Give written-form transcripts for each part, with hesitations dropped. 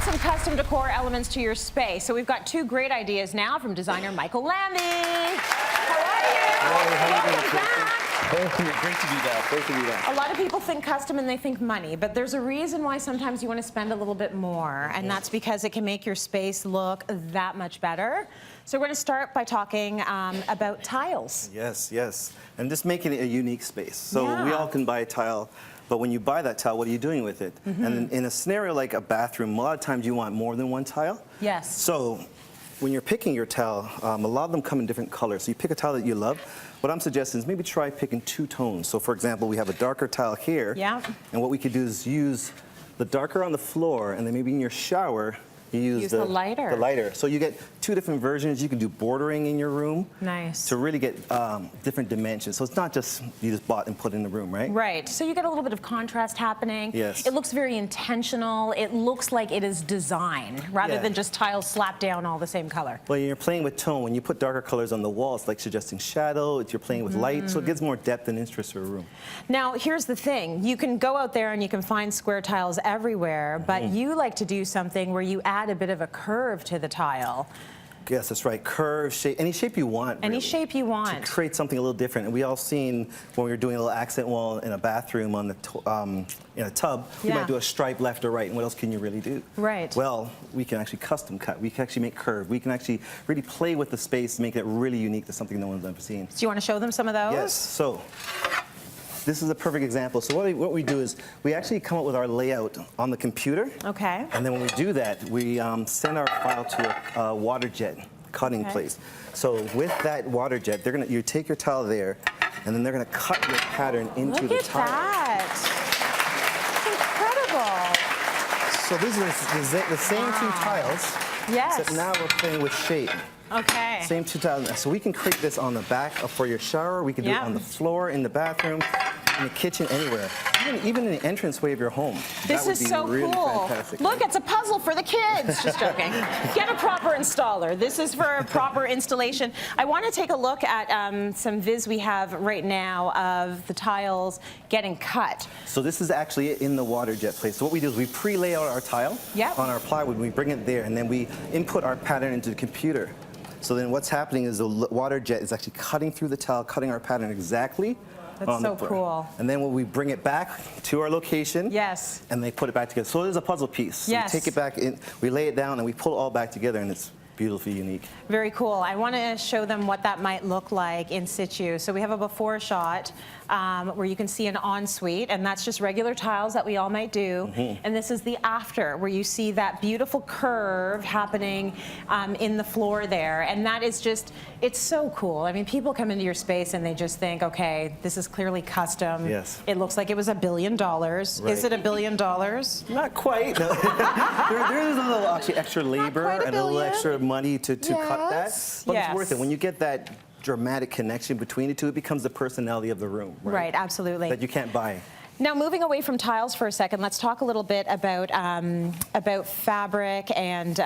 some custom decor elements to your space. So we've got two great ideas now from designer Micheal Lambie. How are you? Welcome back. Thank you. Great to be back. Great to be back. A lot of people think custom and they think money, but there's a reason why sometimes you want to spend a little bit more, and that's because it can make your space look that much better. So we're going to start by talking about tiles. Yes, yes. And just making it a unique space. So we all can buy a tile, but when you buy that tile, what are you doing with it? And in a scenario like a bathroom, a lot of times you want more than one tile. Yes. So when you're picking your tile, a lot of them come in different colors. So you pick a tile that you love. What I'm suggesting is maybe try picking two tones. So for example, we have a darker tile here. Yeah. And what we could do is use the darker on the floor, and then maybe in your shower, you use the lighter. The lighter. So you get two different versions. You can do bordering in your room. Nice. To really get different dimensions. So it's not just you just bought and put in the room, right? Right. So you get a little bit of contrast happening. Yes. It looks very intentional. It looks like it is designed rather than just tiles slapped down all the same color. Well, you're playing with tone. When you put darker colors on the wall, it's like suggesting shadow. You're playing with light, so it gives more depth and interest to a room. Now, here's the thing. You can go out there and you can find square tiles everywhere, but you like to do something where you add a bit of a curve to the tile. Yes, that's right. Curve, shape, any shape you want. Any really, shape you want. To create something a little different. And we all seen when we were doing a little accent wall in a bathroom on the in a tub, you might do a stripe left or right, and what else can you really do? Right. Well, we can actually custom cut. We can actually make curve. We can actually really play with the space, make it really unique to something no one's ever seen. Do you want to show them some of those? Yes. So this is a perfect example. So what we do is we actually come up with our layout on the computer. Okay. And then when we do that, we send our file to a water jet cutting place. So with that water jet, you take your tile there, and then they're gonna cut your pattern into the tile. Look at that. It's incredible. So this is the same two tiles. Yes. Except now we're playing with shape. Okay. Same two tiles. So we can create this on the back for your shower. We can do it on the floor, in the bathroom, in the kitchen, anywhere. Even in the entranceway of your home. This is so really cool. Fantastic. Look, it's a puzzle for the kids. Just joking. Get a proper installer. This is for a proper installation. I want to take a look at some viz we have right now of the tiles getting cut. So this is actually in the water jet place. So what we do is we pre-lay out our tile on our plywood. We bring it there, and then we input our pattern into the computer. So then what's happening is the water jet is actually cutting through the tile, cutting our pattern exactly. That's so cool. And then when we bring it back to our location, and they put it back together. So there's a puzzle piece. So we take it back in, we lay it down, and we pull it all back together, and it's beautifully unique. Very cool. I want to show them what that might look like in situ. So we have a before shot where you can see an ensuite, and that's just regular tiles that we all might do. And this is the after, where you see that beautiful curve happening in the floor there. And that is just, it's so cool. I mean, people come into your space and they just think, okay, this is clearly custom. Yes. It looks like it was $1 billion. Right. Is it $1 billion? Not quite. No. there is a little actually extra labor and a little extra money to cut that, but it's worth it. When you get that dramatic connection between the two, it becomes the personality of the room. Right, absolutely. That you can't buy. Now, moving away from tiles for a second, let's talk a little bit about fabric and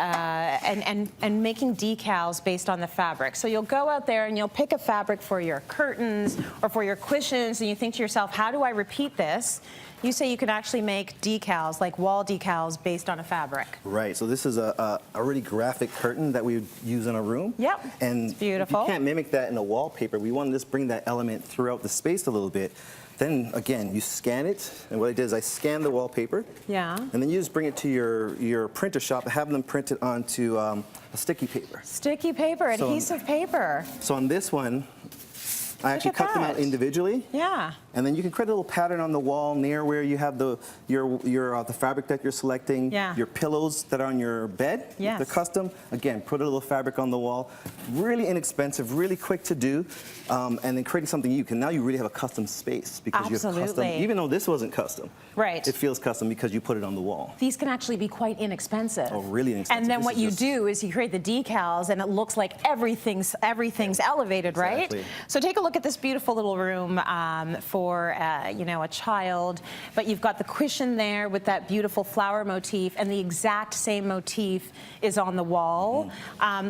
making decals based on the fabric. So you'll go out there and you'll pick a fabric for your curtains or for your cushions, and you think to yourself, how do I repeat this? You say you can actually make decals, like wall decals, based on a fabric. Right. So this is a really graphic curtain that we would use in a room. Yep. And it's beautiful. You can't mimic that in a wallpaper. We want to just bring that element throughout the space a little bit. Then again, you scan it, and what I did is I scanned the wallpaper. Yeah. And then you just bring it to your printer shop and have them print it onto a sticky paper. Sticky paper, adhesive paper. So on this one, I actually cut them out individually. Yeah. And then you can create a little pattern on the wall near where you have the fabric that you're selecting. Yeah. Your pillows that are on your bed. Yes. They're custom. Again, put a little fabric on the wall. Really inexpensive, really quick to do. And then creating something now you really have a custom space because you're custom. Even though this wasn't custom. Right. It feels custom because you put it on the wall. These can actually be quite inexpensive. Oh, really inexpensive. And then what you do is you create the decals, and it looks like everything's elevated, right? Exactly. So take a look at this beautiful little room for for, you know, a child. But you've got the cushion there with that beautiful flower motif, and the exact same motif is on the wall.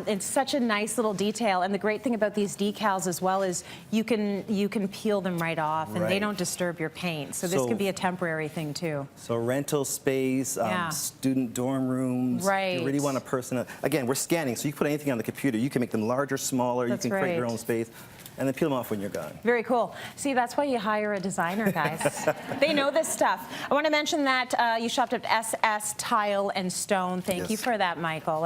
It's such a nice little detail, and the great thing about these decals as well is you can peel them right off, and they don't disturb your paint. So this can be a temporary thing too. So rental space, student dorm rooms. Right. You really want a person. Again, we're scanning, so you can put anything on the computer. You can make them larger, smaller. That's you can create your own space, and then peel them off when you're gone. Very cool. See, that's why you hire a designer, guys. They know this stuff. I want to mention that you shopped at SS Tile and Stone. Thank you for that, Michael.